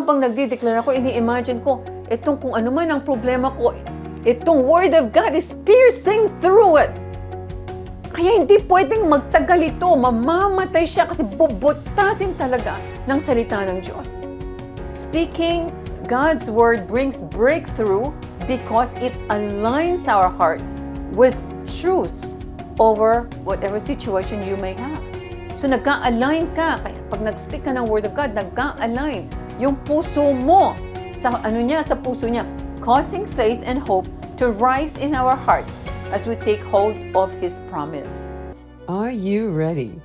habang nagdideklara ko, ini-imagine ko, itong kung ano man ang problema ko, itong Word of God is piercing through it. Kaya hindi pwedeng magtagal ito, mamamatay siya kasi bubutasin talaga ng salita ng Diyos. Speaking God's Word brings breakthrough because it aligns our heart with truth over whatever situation you may have. So nagka-align ka, kaya pag nag-speak ka ng Word of God, nagka-align yung puso mo sa sa puso niya, causing faith and hope to rise in our hearts as we take hold of His promise. Are you ready?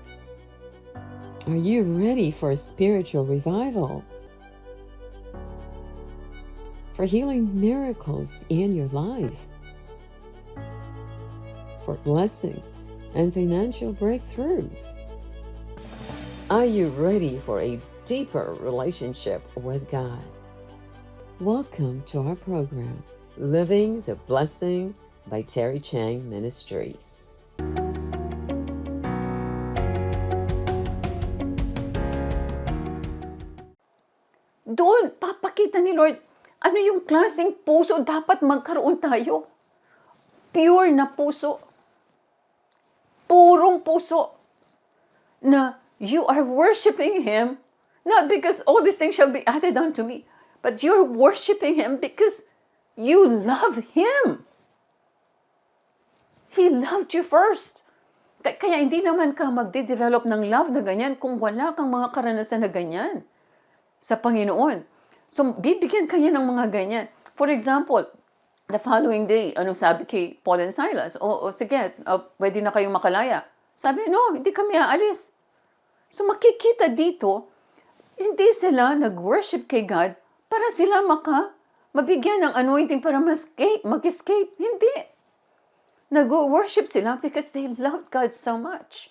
Are you ready for a spiritual revival? For healing miracles in your life? For blessings and financial breakthroughs? Are you ready for a deeper relationship with God? Welcome to our program, Living the Blessing by Terry Chang Ministries. Doon, papakita ni Lord, ano yung klaseng puso dapat magkaroon tayo? Pure na puso. Purong puso. Na you are worshiping Him, not because all these things shall be added unto me, but you're worshiping Him because you love Him. He loved you first. Kaya hindi naman ka magde-develop ng love na ganyan kung wala kang mga karanasan na ganyan sa Panginoon. So, bibigyan kanya ng mga ganyan. For example, the following day, anong sabi kay Paul and Silas? Sige, pwede na kayong makalaya. Sabi, no, hindi kami aalis. So, makikita dito, hindi sila nag-worship kay God para sila mabigyan ng anointing para mag-escape. Hindi. Nag-worship sila because they loved God so much.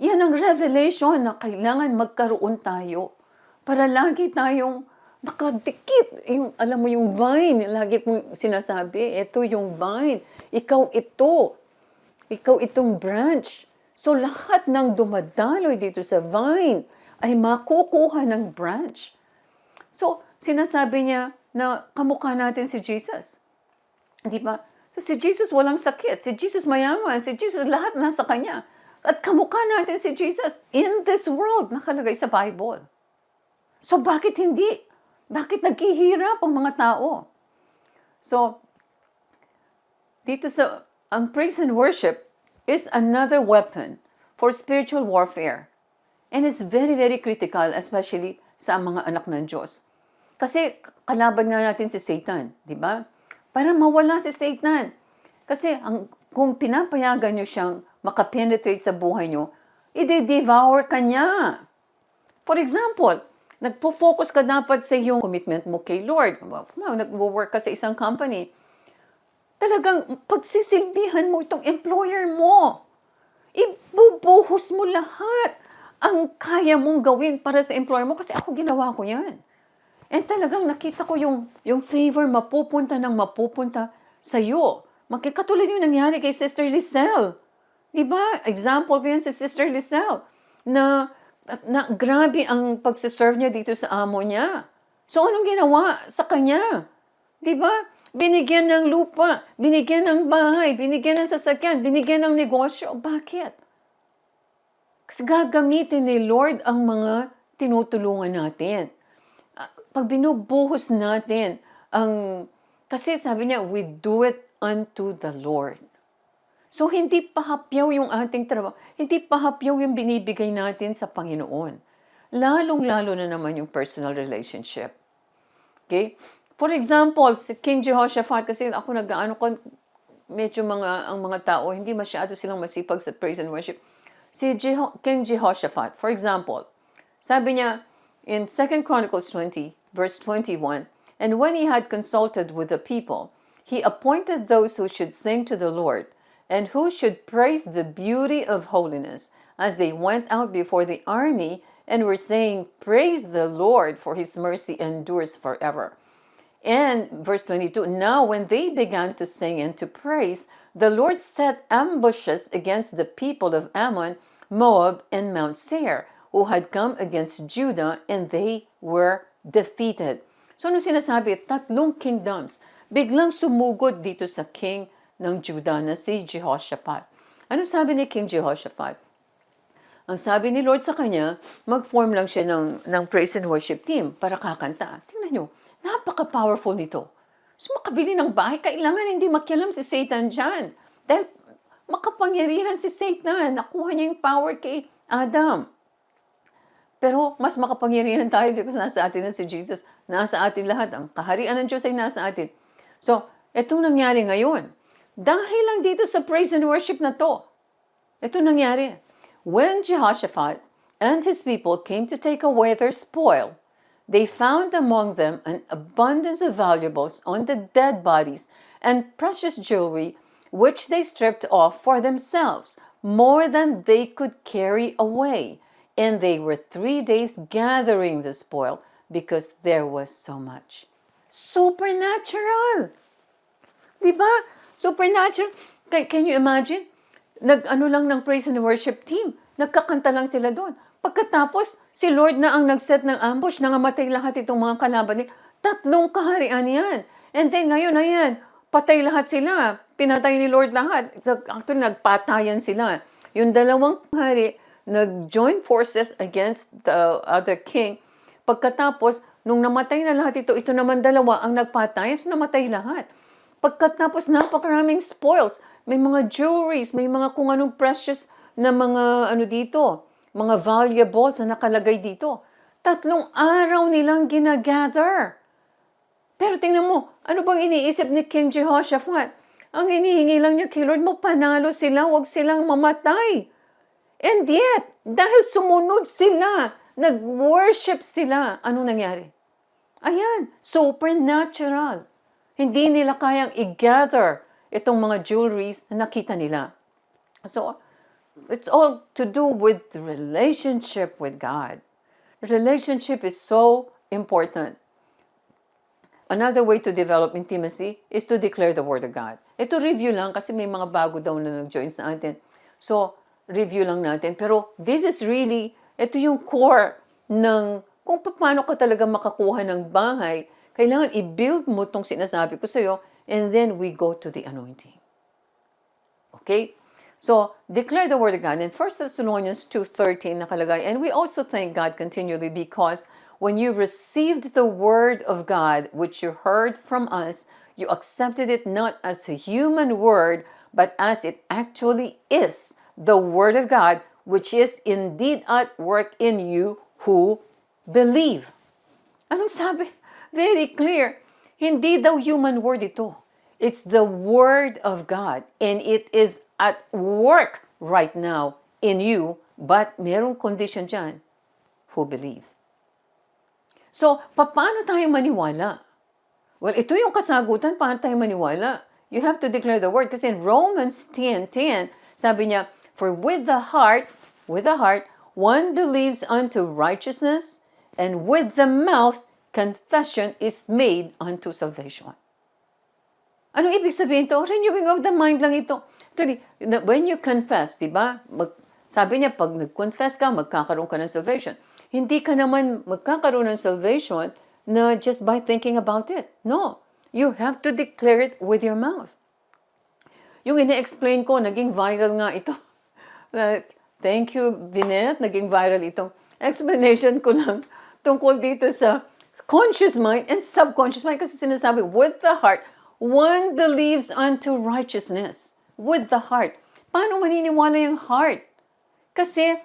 Yan ang revelation na kailangan magkaroon tayo para lagi tayong nakadikit. Alam mo yung vine, lagi kong sinasabi, ito yung vine. Ikaw ito. Ikaw itong branch. So lahat ng dumadaloy dito sa vine ay makukuha ng branch. So sinasabi niya na kamukha natin si Jesus. Di ba? So si Jesus walang sakit. Si Jesus mayaman. Si Jesus lahat nasa Kanya. At kamukha natin si Jesus in this world, nakalagay sa Bible. So bakit hindi? Bakit naghihirap ang mga tao? So, dito ang praise and worship is another weapon for spiritual warfare. And it's very, very critical, especially sa mga anak ng Diyos. Kasi kalaban nga natin si Satan, di ba? Para mawala si Satan. Kasi kung pinapayagan nyo siyang makapenetrate sa buhay nyo, i-devour ka niya. For example, nagpo-focus ka dapat sa iyong commitment mo kay Lord. Nag-work ka sa isang company. Talagang pagsisilbihan mo itong employer mo. Ibubuhos mo lahat ang kaya mong gawin para sa employer mo. Kasi ako ginawa ko yan. And talagang nakita ko yung favor mapupunta sa iyo. Magkakatulad yung nangyari kay Sister Lizelle. Diba? Example ko yan si Sister Lizelle. Na grabe ang pagsiserve niya dito sa amo niya. So anong ginawa sa kanya? Diba? Binigyan ng lupa, binigyan ng bahay, binigyan ng sasakyan, binigyan ng negosyo. Bakit? Kasi gagamitin ni Lord ang mga tinutulungan natin. Pag binubuhos natin, kasi sabi niya, we do it unto the Lord. So, hindi pahapyaw yung ating trabaho. Hindi pahapyaw yung binibigay natin sa Panginoon. Lalong-lalo na naman yung personal relationship. Okay? For example, si King Jehoshaphat, kasi ako medyo ang mga tao, hindi masyado silang masipag sa praise and worship. Si King Jehoshaphat, for example, sabi niya in 2 Chronicles 20, verse 21, "And when he had consulted with the people, he appointed those who should sing to the Lord, and who should praise the beauty of holiness, as they went out before the army and were saying, 'Praise the Lord, for his mercy endures forever.'" And verse 22, "Now when they began to sing and to praise, the Lord set ambushes against the people of Ammon, Moab, and Mount Seir, who had come against Judah, and they were defeated. So ano sinasabi? 3 kingdoms. Biglang sumugod dito sa king ng Judah na si Jehoshaphat. Ano sabi ni King Jehoshaphat? Ang sabi ni Lord sa kanya, mag-form lang siya ng praise and worship team para kakanta. Tingnan nyo, napaka-powerful nito. So makabili ng bahay, kailangan hindi makialam si Satan dyan. Dahil makapangyarihan si Satan. Nakuha niya yung power kay Adam. Pero mas makapangyarihan tayo because nasa atin na si Jesus. Nasa atin lahat. Ang kaharian ng Diyos ay nasa atin. So, itong nangyari ngayon. Dahil lang dito sa praise and worship na to. Ito nangyari. When Jehoshaphat and his people came to take away their spoil, they found among them an abundance of valuables on the dead bodies and precious jewelry, which they stripped off for themselves, more than they could carry away. And they were 3 days gathering the spoil because there was so much. Supernatural! Diba? Supernatural. Can you imagine? Nag-ano lang ng praise and worship team. Nagkakanta lang sila doon. Pagkatapos, si Lord na ang nag-set ng ambush, nangamatay lahat itong mga kalaban nila. 3 kaharian yan. And then ngayon, ayan, patay lahat sila. Pinatay ni Lord lahat. Actually, nagpatayan sila. Yung 2 hari, nag-join forces against the other king. Pagkatapos, nung namatay na lahat ito naman 2 ang nagpatayan, so namatay lahat. Pagkatapos, napakaraming spoils. May mga jewelries, may mga kung anong precious na mga mga valuables na nakalagay dito. 3 araw nilang ginagather. Pero tingnan mo, ano bang iniisip ni King Jehoshaphat? Ang hinihingi lang niya kay Lord, mapanalo sila, huwag silang mamatay. And yet, dahil sumunod sila, nag-worship sila, anong nangyari? Ayan, supernatural. Hindi nila kayang i-gather itong mga jewelries na nakita nila. So, it's all to do with the relationship with God. The relationship is so important. Another way to develop intimacy is to declare the Word of God. Ito review lang kasi may mga bago daw na nag-join sa atin. So, review lang natin. Pero this is really, ito yung core ng kung paano ka talaga makakuha ng bahay. Kailangan i-build mo itong sinasabi ko sa'yo and then we go to the anointing. Okay? So, declare the Word of God. In 1 Thessalonians 2:13 nakalagay, and we also thank God continually because when you received the Word of God, which you heard from us, you accepted it not as a human word, but as it actually is, the Word of God, which is indeed at work in you who believe. Anong sabi? Very clear. Hindi daw human word ito. It's the Word of God, and it is at work right now in you, but merong condition dyan, who believe. So, paano tayo maniwala? Well, ito yung kasagutan, paano tayo maniwala? You have to declare the Word. Kasi in Romans 10:10, sabi niya, for with the heart, one believes unto righteousness, and with the mouth, confession is made unto salvation. Anong ibig sabihin ito? Renewing of the mind lang ito. Actually, when you confess, di ba? Sabi niya, pag nag-confess ka, magkakaroon ka ng salvation. Hindi ka naman magkakaroon ng salvation na just by thinking about it. No. You have to declare it with your mouth. Yung ina-explain ko, naging viral nga ito. Thank you, Vinette. Naging viral itong explanation ko lang tungkol dito sa conscious mind and subconscious mind. Kasi sinasabi, with the heart, one believes unto righteousness. With the heart. Paano maniniwala yung heart? Kasi,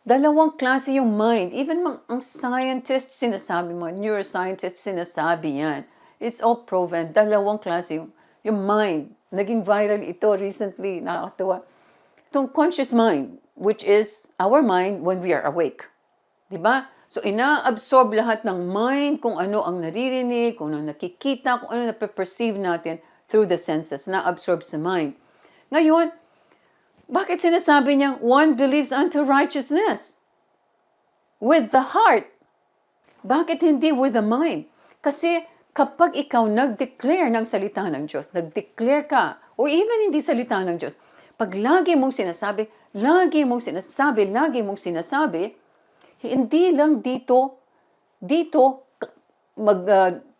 2 klase yung mind. Even ang scientists sinasabi mo, neuroscientists sinasabi yan. It's all proven. 2 klase yung mind. Naging viral ito recently. Nakakatuwa. Itong conscious mind, which is our mind when we are awake. Diba? So, ina-absorb lahat ng mind kung ano ang naririnig, kung ano nakikita, kung ano nape-perceive natin through the senses. Na-absorb sa mind. Ngayon, bakit sinasabi niyang one believes unto righteousness? With the heart. Bakit hindi with the mind? Kasi kapag ikaw nag-declare ng salita ng Diyos, nag-declare ka, or even hindi salita ng Diyos, pag lagi mong sinasabi, hindi lang dito,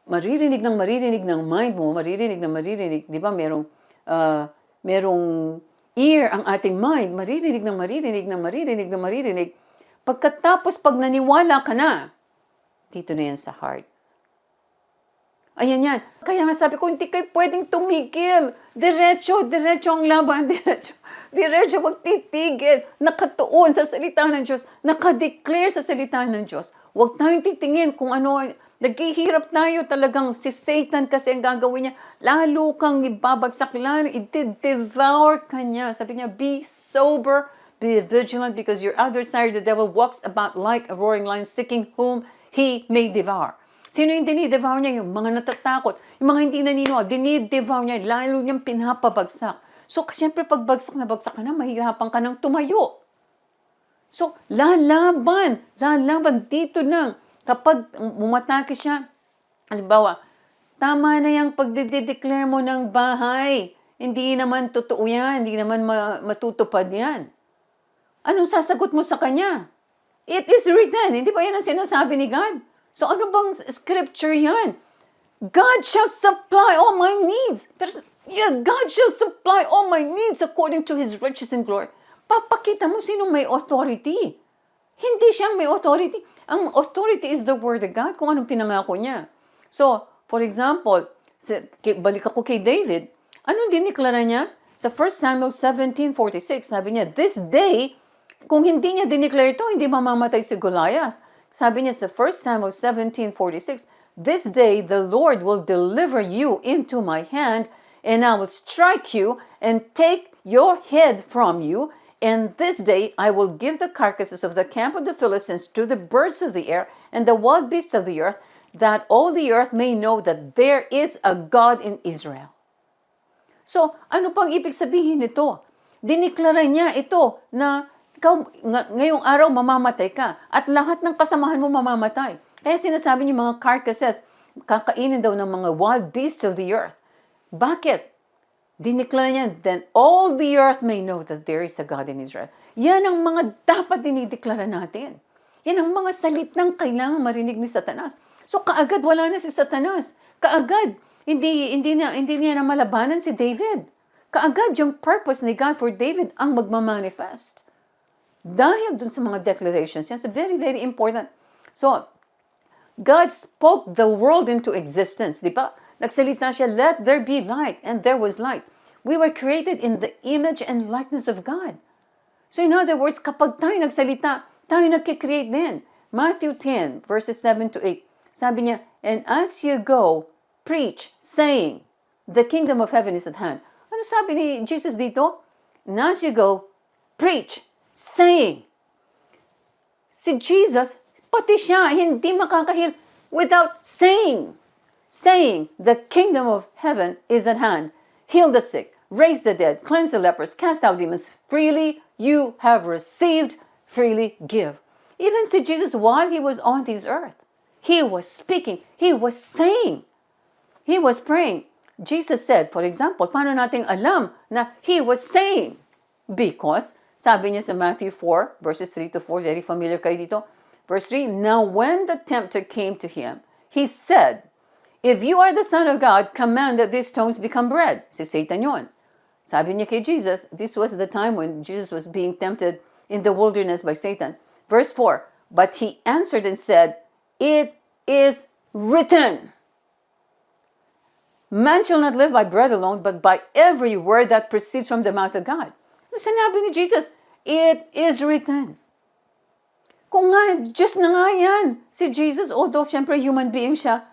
maririnig ng mind mo, maririnig, di ba merong ear ang ating mind, maririnig. Pagkatapos, pag naniwala ka na, dito na yan sa heart. Ayan yan. Kaya nga sabi ko, hindi kayo pwedeng tumigil. Diretso ang laban, diretso magtitigil. Nakatuon sa salita ng Diyos, nakadeclare sa salita ng Diyos. Huwag tayong titingin kung ano, naghihirap tayo talagang si Satan kasi ang gagawin niya, lalo kang ibabagsak, lalo i-devour ka niya. Sabi niya, be sober, be vigilant, because your adversary, the devil, walks about like a roaring lion, seeking whom he may devour. Sino yung dinidevour niya? Yung mga natatakot, yung mga hindi naniniwala, dinidevour niya, lalo niyang pinapabagsak. So, siyempre, pag bagsak ka na, mahirapan ka nang tumayo. So, lalaban dito lang. Kapag umatake siya, halimbawa, tama na yung pagdideclare mo ng bahay. Hindi naman totoo yan, hindi naman matutupad yan. Anong sasagot mo sa kanya? It is written. Hindi ba yan ang sinasabi ni God? So ano bang scripture yan? God shall supply all my needs. Pero God shall supply all my needs according to His riches and glory. Papakita mo sino may authority. Hindi siyang may authority. Ang authority is the word of God, kung anong pinangako niya. So, for example, balik ako kay David. Anong diniklara niya? Sa 1 Samuel 17:46, sabi niya, this day, kung hindi niya diniklara ito, hindi mamamatay si Goliath. Sabi niya sa 1 Samuel 17:46, this day the Lord will deliver you into my hand, and I will strike you and take your head from you. And this day I will give the carcasses of the camp of the Philistines to the birds of the air and the wild beasts of the earth, that all the earth may know that there is a God in Israel. So, ano pang ibig sabihin nito? Diniklara niya ito na ikaw, ngayong araw mamamatay ka at lahat ng kasamahan mo mamamatay. Kaya sinasabi niyo mga carcasses, kakainin daw ng mga wild beasts of the earth. Bakit? Diniklara niya, then all the earth may know that there is a God in Israel. Yan ang mga dapat dinideklara natin. Yan ang mga salitang kailangan marinig ni Satanas. So kaagad wala na si Satanas. Kaagad, hindi niya na malabanan si David. Kaagad yung purpose ni God for David ang magmamanifest. Dahil dun sa mga declarations, yes, very, very important. So, God spoke the world into existence, di ba? Nagsalita siya, let there be light, and there was light. We were created in the image and likeness of God. So in other words, kapag tayo nagsalita, tayo nagkikreate din. Matthew 10, verses 7 to 8. Sabi niya, and as you go, preach, saying, the kingdom of heaven is at hand. Ano sabi ni Jesus dito? And as you go, preach, saying. Si Jesus, pati siya, hindi makakahil without saying. Saying, the kingdom of heaven is at hand. Heal the sick, raise the dead, cleanse the lepers, cast out demons. Freely you have received, freely give. Even si Jesus, while He was on this earth, He was speaking, He was saying, He was praying. Jesus said, for example, paano nating alam na He was saying? Because, sabi niya sa Matthew 4, verses 3 to 4, very familiar kayo dito. Verse 3, now when the tempter came to Him, He said, if you are the Son of God, command that these stones become bread. Si Satan yun. Sabi niya kay Jesus, this was the time when Jesus was being tempted in the wilderness by Satan. Verse 4, but He answered and said, it is written, man shall not live by bread alone, but by every word that proceeds from the mouth of God. Sinabi ni Jesus, it is written. Kung nga, Diyos na nga yan. Si Jesus, although syempre human being siya,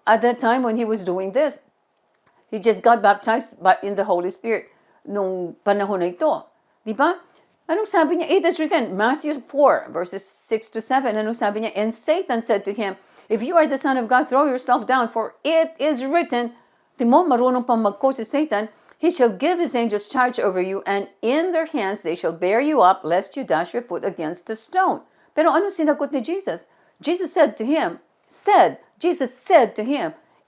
at that time when He was doing this, He just got baptized in the Holy Spirit nung panahon na ito. Di ba? Anong sabi niya? It is written, Matthew 4, verses 6 to 7. Anong sabi niya? And Satan said to Him, if you are the Son of God, throw yourself down, for it is written, di mo, marunong pang mag-coach si Satan, He shall give His angels charge over you, and in their hands they shall bear you up, lest you dash your foot against a stone. Pero anong sinagot ni Jesus? Jesus said to him,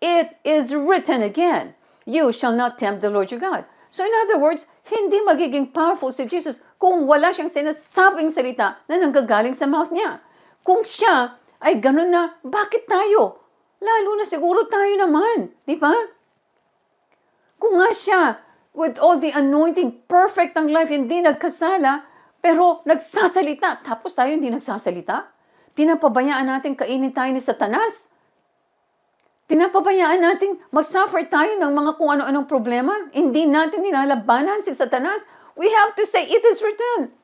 it is written again, you shall not tempt the Lord your God. So in other words, hindi magiging powerful si Jesus kung wala siyang sinasabing salita na nanggagaling sa mouth niya. Kung siya ay ganun na, bakit tayo? Lalo na siguro tayo naman, di ba? Kung nga siya, with all the anointing, perfect ang life, hindi nagkasala, pero nagsasalita. Tapos tayo hindi nagsasalita. Pinapabayaan natin kainin tayo ni Satanas. Pinapabayaan natin mag-suffer tayo ng mga kung ano-anong problema. Hindi natin nilalabanan si Satanas. We have to say, it is written.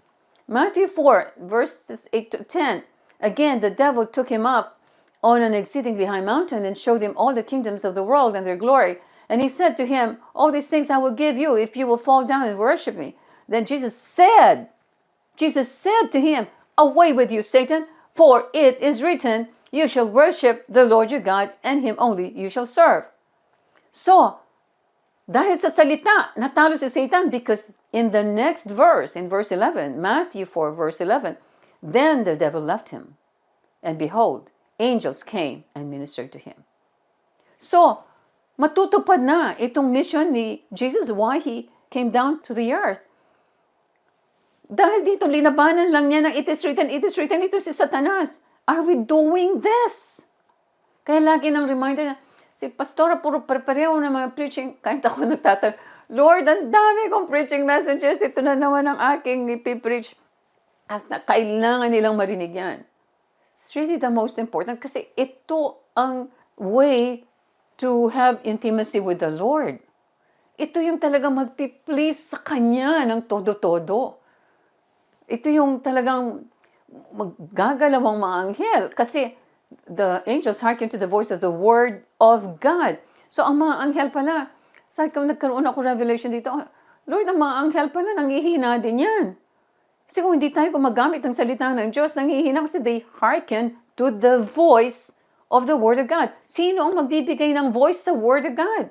Matthew 4, verses 8 to 10. Again, the devil took him up on an exceedingly high mountain and showed him all the kingdoms of the world and their glory. And he said to him, all these things I will give you if you will fall down and worship me. Then Jesus said to him, away with you, Satan, for it is written, you shall worship the Lord your God, and Him only you shall serve. So, dahil sa salita, natalo si Satan because in the next verse, in verse 11, Matthew 4, verse 11, then the devil left him, and behold, angels came and ministered to him. So, matutupad na itong mission ni Jesus, why He came down to the earth. Dahil dito, linabanan lang niya ng it is written, ito si Satanas. Are we doing this? Kaya lagi ng reminder na, si Pastora puro pareho na mga preaching, kahit ako nagtatanong, Lord, ang dami kong preaching messages, ito na naman ang aking ipipreach. Kasi kailangan nilang marinig yan. It's really the most important kasi ito ang way to have intimacy with the Lord. Ito yung talagang magpi-please sa Kanya ng todo-todo. Ito yung talagang maggagalawang mga anghel kasi the angels hearken to the voice of the word of God. So ang mga anghel pala, sa nagkaroon ako revelation dito, Lord, ang mga anghel pala nanghihina din yan. Kasi kung hindi tayo gumagamit ng salita ng Diyos, nanghihina kasi they hearken to the voice of the word of God. Sino ang magbibigay ng voice sa word of God?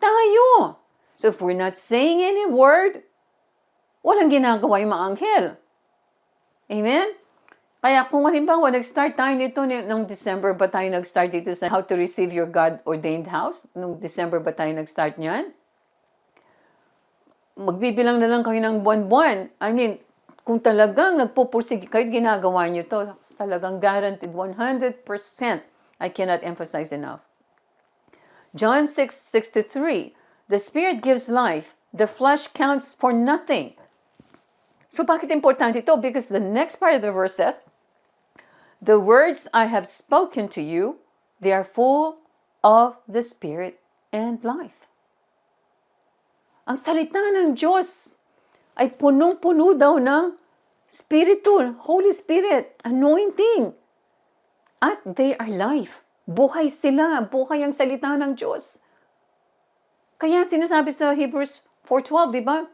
Tayo. So if we're not saying any word, walang ginagawa yung mga anghel. Amen? Kaya kung halimbawa, nag-start tayo nito noong December ba tayo nag-start dito sa How to Receive Your God-Ordained House? Noong December ba tayo nag-start niyan? Magbibilang na lang kayo ng buwan-buwan. I mean, kung talagang nagpupursige kayo, ginagawa niyo to, talagang guaranteed 100%. I cannot emphasize enough. John 6:63, the Spirit gives life, the flesh counts for nothing. So bakit importante ito? Because the next part of the verse says, the words I have spoken to you, they are full of the Spirit and life. Ang salita ng Diyos ay punong-puno daw ng Spiritu, Holy Spirit, anointing. At they are life. Buhay sila. Buhay ang salita ng Diyos. Kaya sinasabi sa Hebrews 4:12, di ba?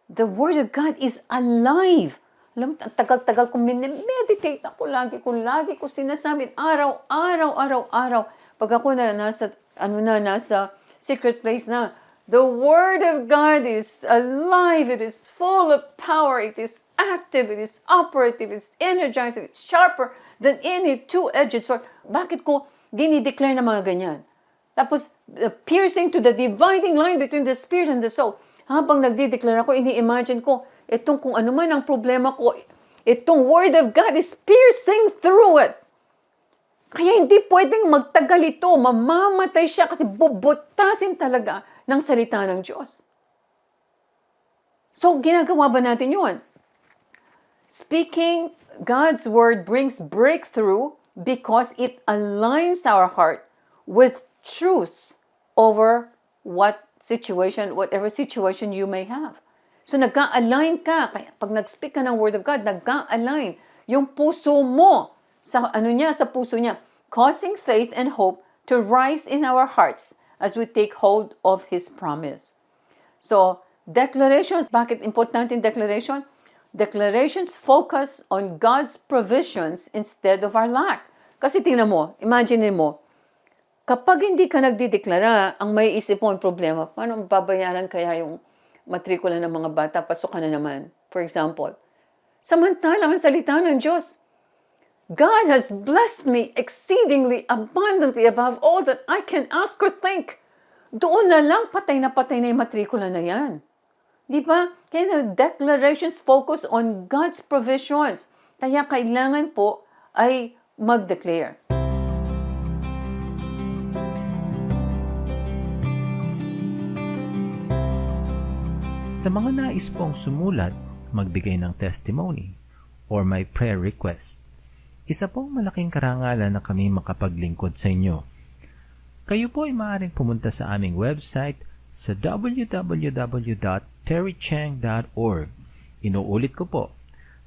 The Word of God is alive. Alam mo, tagal-tagal kong meditate ako, lagi ko sinasabi, araw. Pag ako nasa secret place na, the Word of God is alive, it is full of power, it is active, it is operative, it is energized, it is sharper than any two-edged sword. Bakit ko dinideclare na mga ganyan? Tapos, piercing to the dividing line between the spirit and the soul. Habang nagdideclare ako, ini-imagine ko, itong kung ano man ang problema ko, itong Word of God is piercing through it. Kaya hindi pwedeng magtagal ito, mamamatay siya kasi bubutasin talaga ng salita ng Diyos. So, ginagawa ba natin yun? Speaking God's Word brings breakthrough because it aligns our heart with truth over whatever situation you may have. So, nag-a-align ka. Kaya pag nag-speak ka ng Word of God, nag-a-align yung puso mo sa puso niya, causing faith and hope to rise in our hearts as we take hold of His promise. So, declarations, bakit importante yung declaration? Declarations focus on God's provisions instead of our lack. Kasi tingnan mo, imagine mo, kapag hindi ka nagdideklara, ang may isip mo yung problema, paano babayaran kaya yung matrikula ng mga bata, pasok ka na naman, for example. Samantalang ang salita ng Diyos, God has blessed me exceedingly abundantly above all that I can ask or think. Doon na lang, patay na yung matrikula na yan. Di ba? Kaya declarations focus on God's provisions. Kaya kailangan po ay mag-declare. Sa mga nais pong sumulat, magbigay ng testimony, or may prayer request, isa pong malaking karangalan na kami makapaglingkod sa inyo. Kayo po ay maaaring pumunta sa aming website sa www.terrychang.org. Inuulit ko po,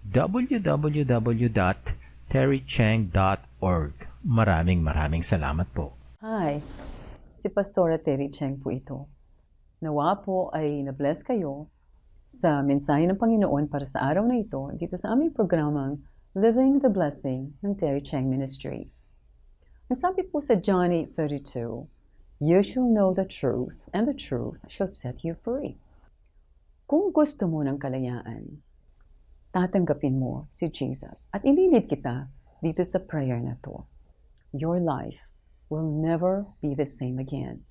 www.terrychang.org. Maraming salamat po. Hi, si Pastora Terry Cheng po ito. Nawa po ay na-bless kayo sa mensahe ng Panginoon para sa araw na ito dito sa aming programang Living the Blessing ng Terry Cheng Ministries. Ang sabi po sa John 8:32, "You shall know the truth, and the truth shall set you free." Kung gusto mo ng kalayaan, tatanggapin mo si Jesus at ililid kita dito sa prayer na to. Your life will never be the same again.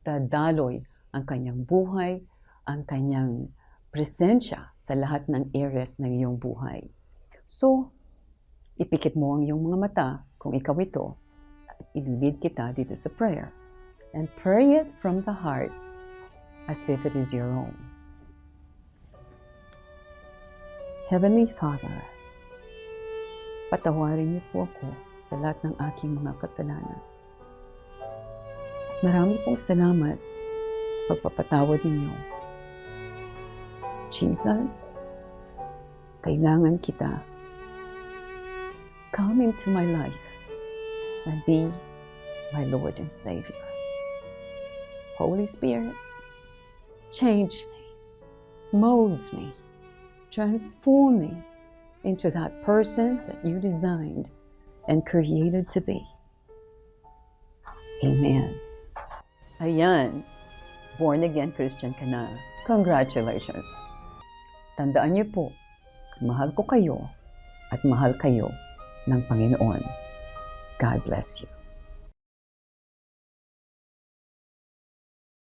Dadaloy ang kanyang buhay, ang kanyang presensya sa lahat ng areas ng iyong buhay. So, ipikit mo ang iyong mga mata kung ikaw ito at ililid kita dito sa prayer. And pray it from the heart as if it is your own. Heavenly Father, patawarin niyo po ako sa lahat ng aking mga kasalanan. Marami pong salamat sa pagpapatawad ninyo. Jesus, kailangan kita. Come into my life and be my Lord and Savior. Holy Spirit, change me, mold me, transform me into that person that you designed and created to be. Amen. Ayan, born again Christian ka na. Congratulations. Tandaan niyo po, mahal ko kayo at mahal kayo ng Panginoon. God bless you.